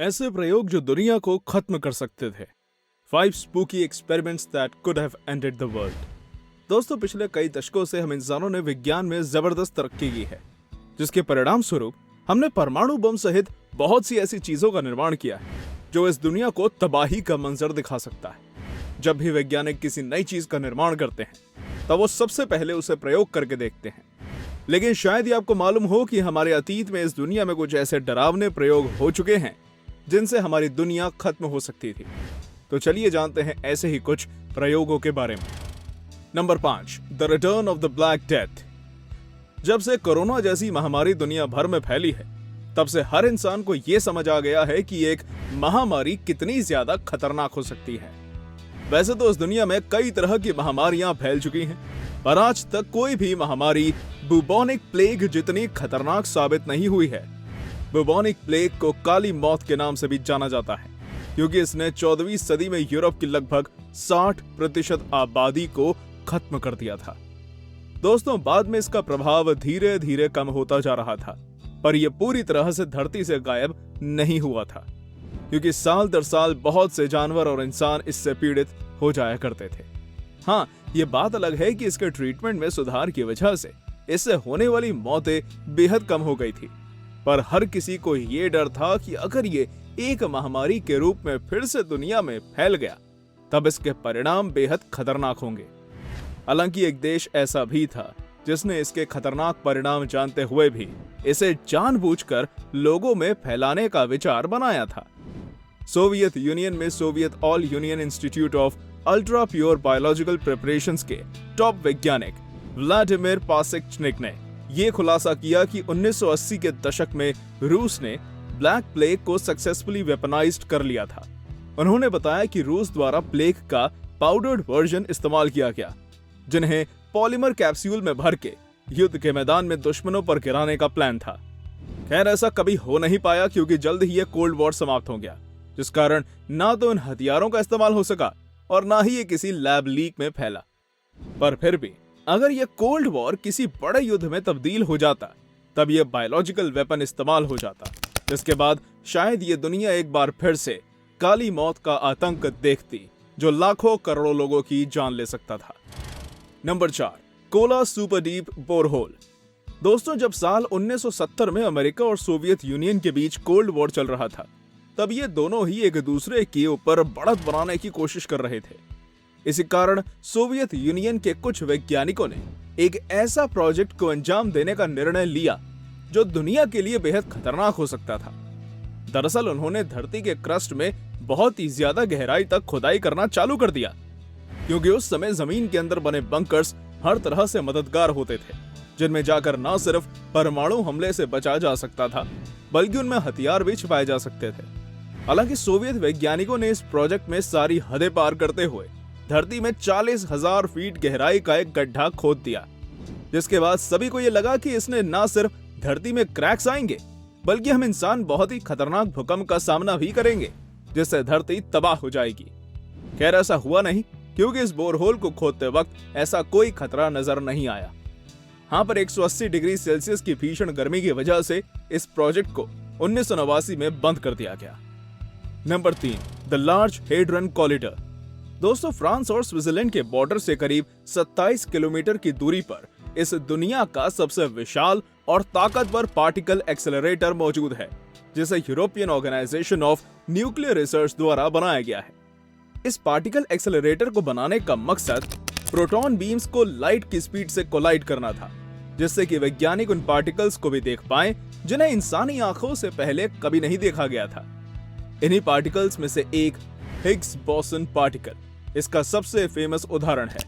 ऐसे प्रयोग जो दुनिया को खत्म कर सकते थे। 5 spooky experiments that could have ended the world. दोस्तों, पिछले कई दशकों से हम इंसानों ने विज्ञान में जबरदस्त तरक्की की है, जिसके परिणाम स्वरूप हमने परमाणु बम सहित बहुत सी ऐसी चीजों का निर्माण किया है जो इस दुनिया को तबाही का मंजर दिखा सकता है। जब भी वैज्ञानिक किसी नई चीज का निर्माण करते हैं तब वो सबसे पहले उसे प्रयोग करके देखते हैं। लेकिन शायद ही आपको मालूम हो कि हमारे अतीत में इस दुनिया में कुछ ऐसे डरावने प्रयोग हो चुके हैं जिनसे हमारी दुनिया खत्म हो सकती थी। तो चलिए जानते हैं ऐसे ही कुछ प्रयोगों के बारे में। Number 5, the return of the black death. जब से कोरोना जैसी महामारी दुनिया भर में फैली है, तब से हर इंसान को यह समझ आ गया है कि एक महामारी कितनी ज्यादा खतरनाक हो सकती है। वैसे तो इस दुनिया में कई तरह की महामारियां फैल चुकी हैं, पर आज तक कोई भी महामारी बुबोनिक प्लेग जितनी खतरनाक साबित नहीं हुई है। बुबोनिक प्लेग को काली मौत के नाम से भी जाना जाता है, क्योंकि इसने 14वीं सदी में यूरोप की लगभग 60% आबादी को खत्म कर दिया था। दोस्तों, बाद में इसका प्रभाव धीरे धीरे कम होता जा रहा था, पर यह पूरी तरह से धरती से गायब नहीं हुआ था, क्योंकि साल दर साल बहुत से जानवर और इंसान इससे पीड़ित हो जाया करते थे। हाँ, ये बात अलग है कि इसके ट्रीटमेंट में सुधार की वजह से इससे होने वाली मौतें बेहद कम हो गई थी, पर हर किसी को ये डर था कि अगर ये एक महामारी के रूप में फिर से दुनिया में फैल गया तब इसके परिणाम बेहद खतरनाक होंगे। हालांकि एक देश ऐसा भी था जिसने इसके खतरनाक परिणाम जानते हुए भी इसे जानबूझकर लोगों में फैलाने का विचार बनाया था। सोवियत यूनियन में Soviet all union institute of ultra pure biological preparations के टॉप वैज्ञानिक व्लादिमीर पासेक्चनिक ने यह खुलासा किया कि 1980 के दशक में रूस ने ब्लैक प्लेग को सक्सेसफुली वेपनाइज्ड कर लिया था। उन्होंने बताया कि रूस द्वारा प्लेग का पाउडर्ड वर्जन इस्तेमाल किया गया, जिन्हें पॉलीमर कैप्सूल में भर के युद्ध के मैदान में दुश्मनों पर गिराने का प्लान था। खैर, ऐसा कभी हो नहीं पाया, क्योंकि जल्द ही यह कोल्ड वॉर समाप्त हो गया, जिस कारण ना तो इन हथियारों का इस्तेमाल हो सका और ना ही ये किसी लैब लीक में फैला। पर फिर भी अगर यह कोल्ड वॉर किसी बड़े युद्ध में तब्दील हो जाता, तब यह बायोलॉजिकल वेपन इस्तेमाल हो जाता, जिसके बाद शायद ये दुनिया एक बार फिर से काली मौत का आतंक देखती, जो लाखों करोड़ों लोगों की जान ले सकता था। Number 4, Kola super deep borehole. दोस्तों, जब साल 1970 में अमेरिका और सोवियत यूनियन के बीच कोल्ड वॉर चल रहा था, तब ये दोनों ही एक दूसरे के ऊपर बढ़त बनाने की कोशिश कर रहे थे। इसी कारण सोवियत यूनियन के कुछ वैज्ञानिकों ने एक ऐसा प्रोजेक्ट को अंजाम देने का निर्णय लिया जो दुनिया के लिए बेहद खतरनाक हो सकता था। दरअसल उन्होंने धरती के क्रस्ट में बहुत ही ज्यादा गहराई तक खुदाई करना चालू कर दिया, क्योंकि उस समय जमीन के अंदर बने बंकर्स हर तरह से मददगार होते थे, जिनमें जाकर न सिर्फ परमाणु हमले से बचा जा सकता था, बल्कि उनमें हथियार भी छिपाए जा सकते थे। हालांकि सोवियत वैज्ञानिकों ने इस प्रोजेक्ट में सारी हदें पार करते हुए धरती में 40,000 फीट गहराई का एक गड्ढा खोद दिया, जिसके बाद सभी को यह लगा कि इसने न सिर्फ धरती में क्रैक्स आएंगे, बल्कि हम इंसान बहुत ही खतरनाक भूकंप का सामना भी करेंगे, जिससे धरती तबाह हो जाएगी। खैर, ऐसा हुआ नहीं, क्योंकि इस बोरहोल को खोदते वक्त ऐसा कोई खतरा नजर नहीं आया। हाँ, पर 180 डिग्री सेल्सियस की भीषण गर्मी की वजह से इस प्रोजेक्ट को 1989 में बंद कर दिया गया। Number 3, the large hadron corridor. दोस्तों, फ्रांस और स्विट्जरलैंड के बॉर्डर से करीब 27 किलोमीटर की दूरी पर इस दुनिया का सबसे विशाल और ताकतवर पार्टिकल एक्सेलरेटर मौजूद है, जिसे European organisation of nuclear research द्वारा बनाया गया है। इस पार्टिकल एक्सेलरेटर को बनाने का मकसद प्रोटॉन बीम्स को लाइट की स्पीड से कोलाइड करना था, जिससे कि वैज्ञानिक उन पार्टिकल्स को भी देख पाएं जिन्हें इंसानी आंखों से पहले कभी नहीं देखा गया था। इन्हीं पार्टिकल्स में से एक हिग्स बोसन पार्टिकल इसका सबसे फेमस उदाहरण है,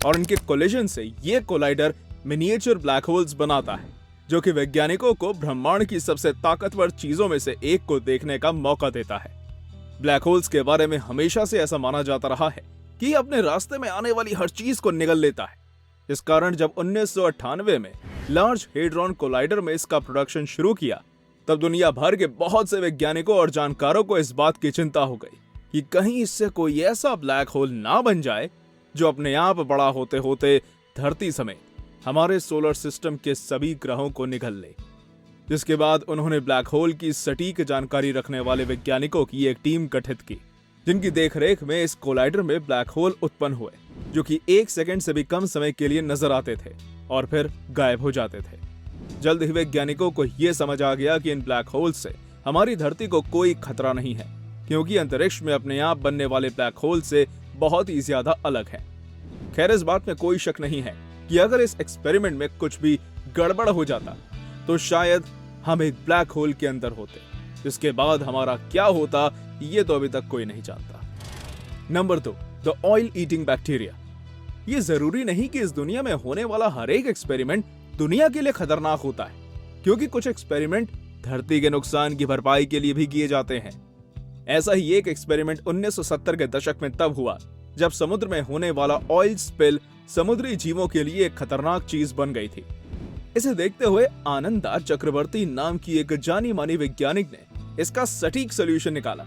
और इनके कोलिजन से ये कोलाइडर मिनिएचर ब्लैक होल्स बनाता है, जो कि वैज्ञानिकों को ब्रह्मांड की सबसे ताकतवर चीजों में से एक को देखने का मौका देता है। ब्लैक होल्स के बारे में हमेशा से ऐसा माना जाता रहा है कि अपने रास्ते में आने वाली हर चीज को निगल लेता है। इस कारण जब 1998 में लार्ज हेड्रॉन कोलाइडर में इसका प्रोडक्शन शुरू किया, तब दुनिया भर के बहुत से वैज्ञानिकों और जानकारों को इस बात की चिंता हो गई कि कहीं इससे कोई ऐसा ब्लैक होल ना बन जाए जो अपने आप बड़ा होते होते धरती समेत हमारे सोलर सिस्टम के सभी ग्रहों को निगल ले। जिसके बाद उन्होंने ब्लैक होल की सटीक जानकारी रखने वाले वैज्ञानिकों की एक टीम गठित की, जिनकी देखरेख में इस कोलाइडर में ब्लैक होल उत्पन्न हुए, जो कि 1 सेकंड से भी कम समय के लिए नजर आते थे और फिर गायब हो जाते थे। जल्द ही वैज्ञानिकों को यह समझ आ गया कि इन ब्लैक होल से हमारी धरती को कोई खतरा नहीं है, क्योंकि अंतरिक्ष में अपने आप बनने वाले ब्लैक होल से बहुत ही ज्यादा अलग है। खैर, इस बात में कोई शक नहीं है कि अगर इस एक्सपेरिमेंट में कुछ भी गड़बड़ हो जाता तो शायद हम एक ब्लैक होल के अंदर होते, जिसके बाद हमारा क्या होता ये तो अभी तक कोई नहीं जानता। Number 2, the oil eating bacteria. ये जरूरी नहीं कि इस दुनिया में होने वाला हर एक एक्सपेरिमेंट दुनिया के लिए खतरनाक होता है, क्योंकि कुछ एक्सपेरिमेंट धरती के नुकसान की भरपाई के लिए भी किए जाते हैं। ऐसा ही एक एक्सपेरिमेंट 1970 के दशक में तब हुआ जब समुद्र में होने वाला ऑयल स्पिल समुद्री जीवों के लिए एक खतरनाक चीज बन गई थी। इसे देखते हुए आनंदा चक्रवर्ती नाम की एक जानी मानी वैज्ञानिक ने इसका सटीक सॉल्यूशन निकाला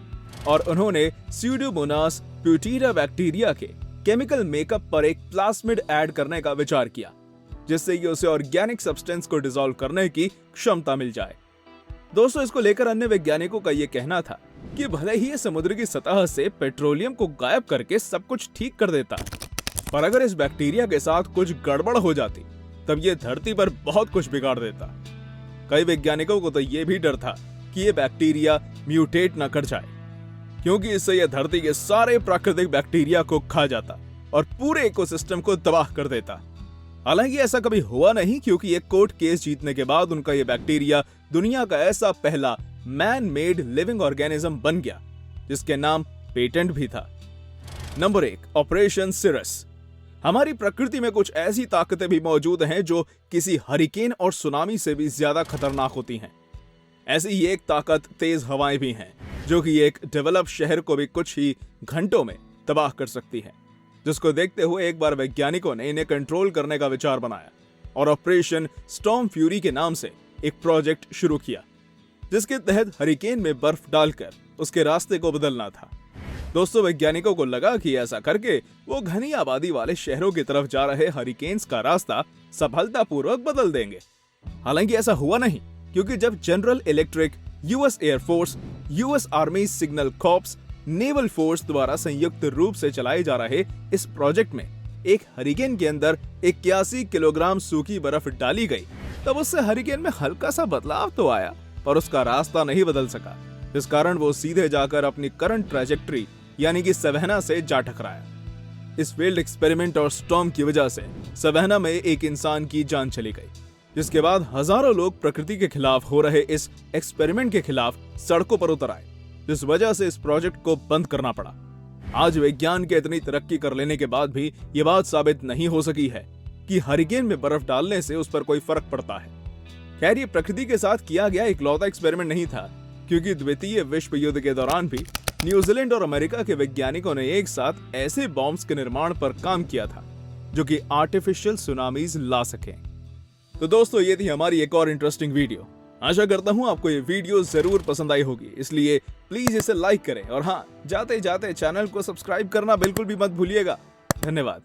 और उन्होंने स्यूडोमोनास प्यूटेरिया बैक्टीरिया के केमिकल मेकअप पर एक प्लास्मिड ऐड करने का विचार किया, जिससे कि उसे ऑर्गेनिक सब्सटेंस को डिसॉल्व करने की क्षमता मिल जाए। दोस्तों, इसको लेकर अन्य वैज्ञानिकों का यह कहना था कि भले ही ये समुद्र की सतह से पेट्रोलियम को गायब करके सब कुछ ठीक कर देता, पर अगर इस बैक्टीरिया के साथ कुछ गड़बड़ हो जाती तब ये धरती पर बहुत कुछ बिगाड़ देता। कई वैज्ञानिकों को तो ये भी डर था कि ये बैक्टीरिया म्यूटेट न कर जाए, क्योंकि इससे यह धरती के सारे प्राकृतिक बैक्टीरिया को खा जाता और पूरे इकोसिस्टम को तबाह कर देता। हालांकि ऐसा कभी हुआ नहीं, क्योंकि एक कोर्ट केस जीतने के बाद उनका यह बैक्टीरिया दुनिया का ऐसा पहला मैन मेड लिविंग ऑर्गेनिज्म बन गया, जिसके नाम पेटेंट भी था। नंबर 1, ऑपरेशन सिरस। हमारी प्रकृति में कुछ ऐसी ताकतें भी मौजूद हैं जो किसी हरिकेन और सुनामी से भी ज्यादा खतरनाक होती हैं। ऐसी ही एक ताकत तेज हवाएं भी हैं, जो कि एक डेवलप शहर को भी कुछ ही घंटों में तबाह कर सकती है, जिसको देखते हुए एक बार वैज्ञानिकों ने इन्हें कंट्रोल करने का विचार बनाया और ऑपरेशन स्टॉर्म फ्यूरी के नाम से एक प्रोजेक्ट शुरू किया, जिसके तहत हरिकेन में बर्फ डालकर उसके रास्ते को बदलना था। दोस्तों, वैज्ञानिकों को लगा कि ऐसा करके वो घनी आबादी वाले शहरों की तरफ जा रहे हरिकेन्स का रास्ता सफलतापूर्वक बदल देंगे। हालांकि ऐसा हुआ नहीं, क्योंकि जब general electric, US air force, US army signal corps, naval force द्वारा संयुक्त रूप से चलाए जा रहे इस प्रोजेक्ट में एक हरिकेन के अंदर 81 किलोग्राम सूखी बर्फ डाली गई, तब उससे हरिकेन में हल्का सा बदलाव तो आया, पर उसका रास्ता नहीं बदल सका, जिस कारण वो सीधे जाकर अपनी करंट ट्रैजेक्टरी यानी कि सवेना से जा टकराया। इस फेल्ड एक्सपेरिमेंट और स्टॉर्म की वजह से सवेना में एक इंसान की जान चली गई, जिसके बाद हजारों लोग प्रकृति के खिलाफ हो रहे इस एक्सपेरिमेंट के खिलाफ सड़कों पर उतर आए, जिस वजह से इस प्रोजेक्ट को बंद करना पड़ा। आज विज्ञान के इतनी तरक्की कर लेने के बाद भी ये बात साबित नहीं हो सकी है कि हरिकेन में बर्फ डालने से उस पर कोई फर्क पड़ता है। खैर, ये प्रकृति के साथ किया गया इकलौता एक्सपेरिमेंट नहीं था, क्योंकि द्वितीय विश्व युद्ध के दौरान भी न्यूजीलैंड और अमेरिका के वैज्ञानिकों ने एक साथ ऐसे बॉम्ब्स के निर्माण पर काम किया था जो कि आर्टिफिशियल सुनामीज ला सके। तो दोस्तों, ये थी हमारी एक और इंटरेस्टिंग वीडियो। आशा करता हूँ आपको ये वीडियो जरूर पसंद आई होगी, इसलिए प्लीज इसे लाइक करें और हाँ, जाते जाते चैनल को सब्सक्राइब करना बिल्कुल भी मत भूलिएगा। धन्यवाद।